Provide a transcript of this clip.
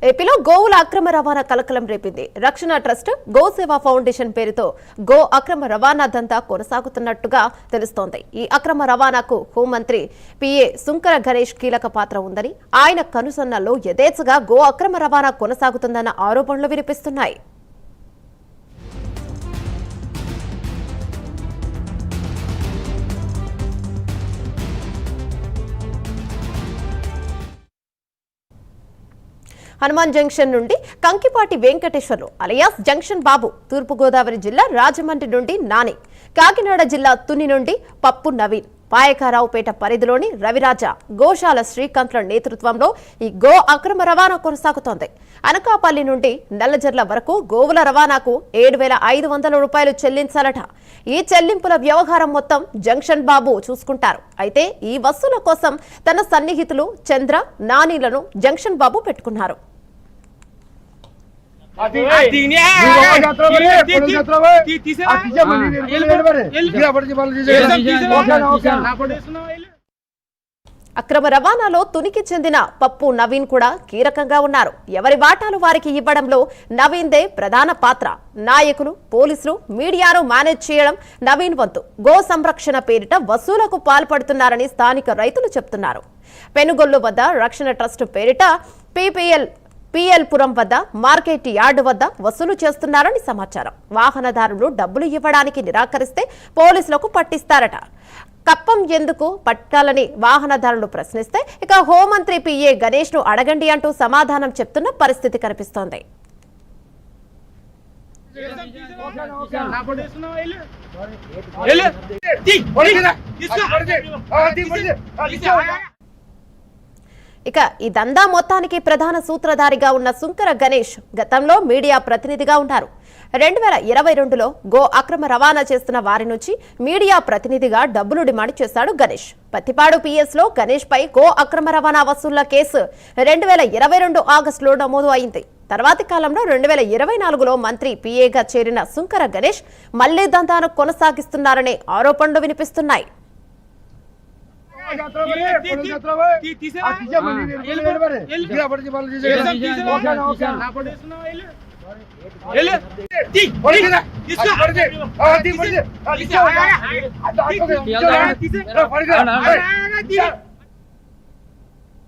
ఏపీలో గోవుల అక్రమ రవాణా కలకలం రేపింది. రక్షణ ట్రస్ట్ గోసేవ ఫౌండేషన్ పేరుతో గో అక్రమ రవాణా దంతా కొనసాగుతున్నట్టుగా తెలుస్తోంది. ఈ అక్రమ రవాణాకు హోంమంత్రి పిఏ సుంకర గణేష్ కీలక పాత్ర ఉందని, ఆయన కనుసన్నల్లో యథేచ్ఛగా గో అక్రమ రవాణా కొనసాగుతుందన్న ఆరోపణలు వినిపిస్తున్నాయి. హనుమాన్ జంక్షన్ నుండి కంకిపాటి వెంకటేశ్వర్లు అలియాస్ జంక్షన్ బాబు, తూర్పుగోదావరి జిల్లా రాజమండ్రి నుండి నాని, కాకినాడ జిల్లా తుని నుండి పప్పు నవీన్, పాయకారావుపేట పరిధిలోని రవిరాజ, గోశాల శ్రీకాంత్ల నేతృత్వంలో ఈ గో అక్రమ రవాణా కొనసాగుతోంది. అనకాపల్లి నుండి నల్లజర్ల వరకు గోవుల రవాణాకు 7,500 రూపాయలు చెల్లించాలట. ఈ చెల్లింపుల వ్యవహారం మొత్తం జంక్షన్ బాబు చూసుకుంటారు. అయితే ఈ వసూల కోసం తన సన్నిహితులు చంద్ర, నానీలను జంక్షన్ బాబు పెట్టుకున్నారు. అక్రమ రవాణాలో తునికి చెందిన పప్పు నవీన్ కూడా కీలకంగా ఉన్నారు. ఎవరి వాటాలు వారికి ఇవ్వడంలో నవీన్దే ప్రధాన పాత్ర. నాయకులు, పోలీసులు, మీడియాను మేనేజ్ చేయడం నవీన్ వంతు. గో సంరక్షణ పేరిట వసూలకు పాల్పడుతున్నారని స్థానిక రైతులు చెప్తున్నారు. పెనుగొల్లు వద్ద రక్షణ ట్రస్ట్ పేరిట పిఎల్ పురం వద్ద మార్కెట్ యార్డు వద్ద వసూలు చేస్తున్నారని సమాచారం. వాహనదారులు డబ్బులు ఇవ్వడానికి నిరాకరిస్తే పోలీసులకు పట్టిస్తారట. కప్పం ఎందుకు పట్టాలని వాహనదారులు ప్రశ్నిస్తే ఇక హోంమంత్రి పిఏ గణేష్ ను అడగండి అంటూ సమాధానం చెప్తున్న పరిస్థితి కనిపిస్తోంది. ఇక ఈ దందా మొత్తానికి ప్రధాన సూత్రధారిగా ఉన్న సుంకర గణేష్ గతంలో మీడియా ప్రతినిధిగా ఉన్నారు. 2022లో గో అక్రమ రవాణా చేస్తున్న వారి నుంచి మీడియా ప్రతినిధిగా డబ్బులు డిమాండ్ చేశాడు గణేష్. పత్తిపాడు పిఎస్ లో గణేష్ పై గో అక్రమ రవాణా వసూళ్ల కేసు 2022 ఆగస్టులో నమోదు అయింది. తర్వాతి కాలంలో 2024లో మంత్రి పిఏగా చేరిన సుంకర గణేష్ మళ్లీ దందాను కొనసాగిస్తున్నారనే ఆరోపణలు వినిపిస్తున్నాయి. తీసా